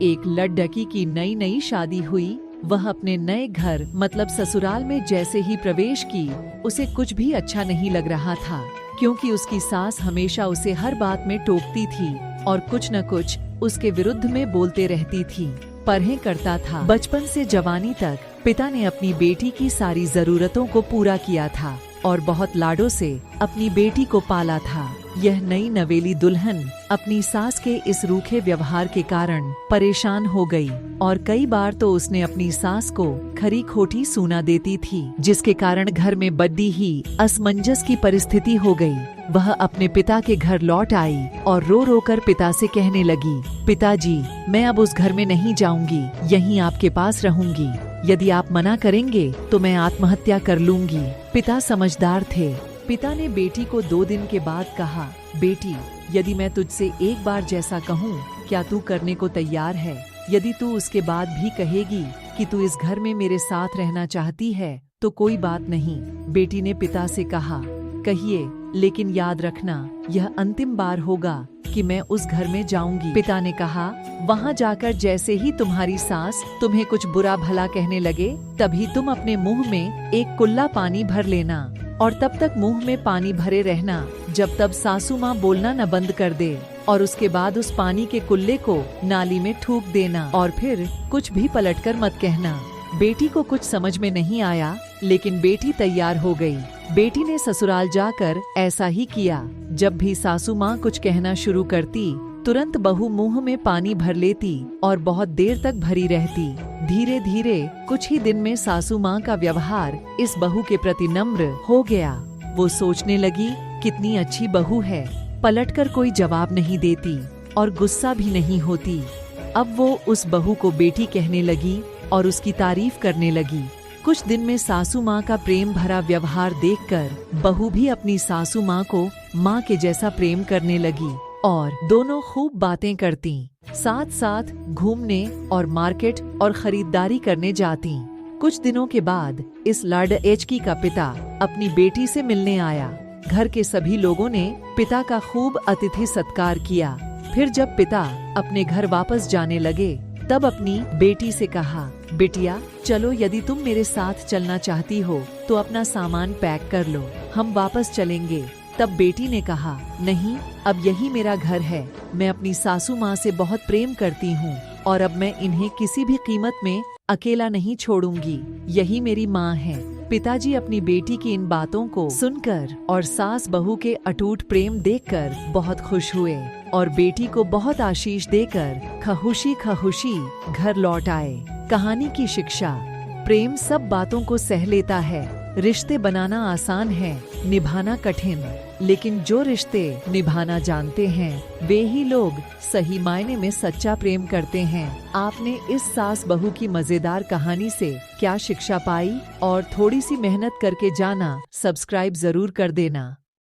एक लड़की की नई नई शादी हुई। वह अपने नए घर मतलब ससुराल में जैसे ही प्रवेश की, उसे कुछ भी अच्छा नहीं लग रहा था, क्योंकि उसकी सास हमेशा उसे हर बात में टोकती थी और कुछ न कुछ उसके विरुद्ध में बोलते रहती थी। परहें करता था। बचपन से जवानी तक पिता ने अपनी बेटी की सारी जरूरतों को पूरा किया था और बहुत लाडों से अपनी बेटी को पाला था। यह नई नवेली दुल्हन अपनी सास के इस रूखे व्यवहार के कारण परेशान हो गई और कई बार तो उसने अपनी सास को खरी खोटी सूना देती थी, जिसके कारण घर में बड़ी ही असमंजस की परिस्थिति हो गई। वह अपने पिता के घर लौट आई और रो रो कर पिता से कहने लगी, पिताजी, मैं अब उस घर में नहीं जाऊंगी, यहीं आपके पास रहूंगी। यदि आप मना करेंगे तो मैं आत्महत्या कर लूंगी। पिता समझदार थे। पिता ने बेटी को 2 दिन के बाद कहा, बेटी, यदि मैं तुझसे एक बार जैसा कहूँ, क्या तू करने को तैयार है? यदि तू उसके बाद भी कहेगी कि तू इस घर में मेरे साथ रहना चाहती है तो कोई बात नहीं। बेटी ने पिता से कहा, कहिए, लेकिन याद रखना, यह अंतिम बार होगा कि मैं उस घर में जाऊंगी। पिता ने कहा, वहाँ जाकर जैसे ही तुम्हारी सास तुम्हें कुछ बुरा भला कहने लगे, तभी तुम अपने मुंह में एक कुल्ला पानी भर लेना और तब तक मुंह में पानी भरे रहना जब तक सासू माँ बोलना न बंद कर दे, और उसके बाद उस पानी के कुल्ले को नाली में थूक देना और फिर कुछ भी पलटकर मत कहना। बेटी को कुछ समझ में नहीं आया, लेकिन बेटी तैयार हो गई। बेटी ने ससुराल जाकर ऐसा ही किया। जब भी सासू माँ कुछ कहना शुरू करती, तुरंत बहू मुंह में पानी भर लेती और बहुत देर तक भरी रहती। धीरे धीरे कुछ ही दिन में सासू माँ का व्यवहार इस बहू के प्रति नम्र हो गया। वो सोचने लगी, कितनी अच्छी बहू है, पलटकर कोई जवाब नहीं देती और गुस्सा भी नहीं होती। अब वो उस बहू को बेटी कहने लगी और उसकी तारीफ करने लगी। कुछ दिन में सासू माँ का प्रेम भरा व्यवहार देखकर बहू भी अपनी सासू माँ को माँ के जैसा प्रेम करने लगी और दोनों खूब बातें करती, साथ साथ घूमने और मार्केट और खरीदारी करने जाती। कुछ दिनों के बाद इस लड़की का पिता अपनी बेटी से मिलने आया। घर के सभी लोगों ने पिता का खूब अतिथि सत्कार किया। फिर जब पिता अपने घर वापस जाने लगे, तब अपनी बेटी से कहा, बिटिया, चलो, यदि तुम मेरे साथ चलना चाहती हो तो अपना सामान पैक कर लो, हम वापस चलेंगे। तब बेटी ने कहा, नहीं, अब यही मेरा घर है। मैं अपनी सासू माँ से बहुत प्रेम करती हूँ और अब मैं इन्हें किसी भी कीमत में अकेला नहीं छोड़ूंगी। यही मेरी माँ है। पिताजी अपनी बेटी की इन बातों को सुनकर और सास बहू के अटूट प्रेम देखकर बहुत खुश हुए और बेटी को बहुत आशीष देकर खुशी घर लौट आए। कहानी की शिक्षा, प्रेम सब बातों को सह लेता है। रिश्ते बनाना आसान है, निभाना कठिन, लेकिन जो रिश्ते निभाना जानते हैं वे ही लोग सही मायने में सच्चा प्रेम करते हैं। आपने इस सास बहू की मजेदार कहानी से क्या शिक्षा पाई और थोड़ी सी मेहनत करके जाना? सब्सक्राइब जरूर कर देना।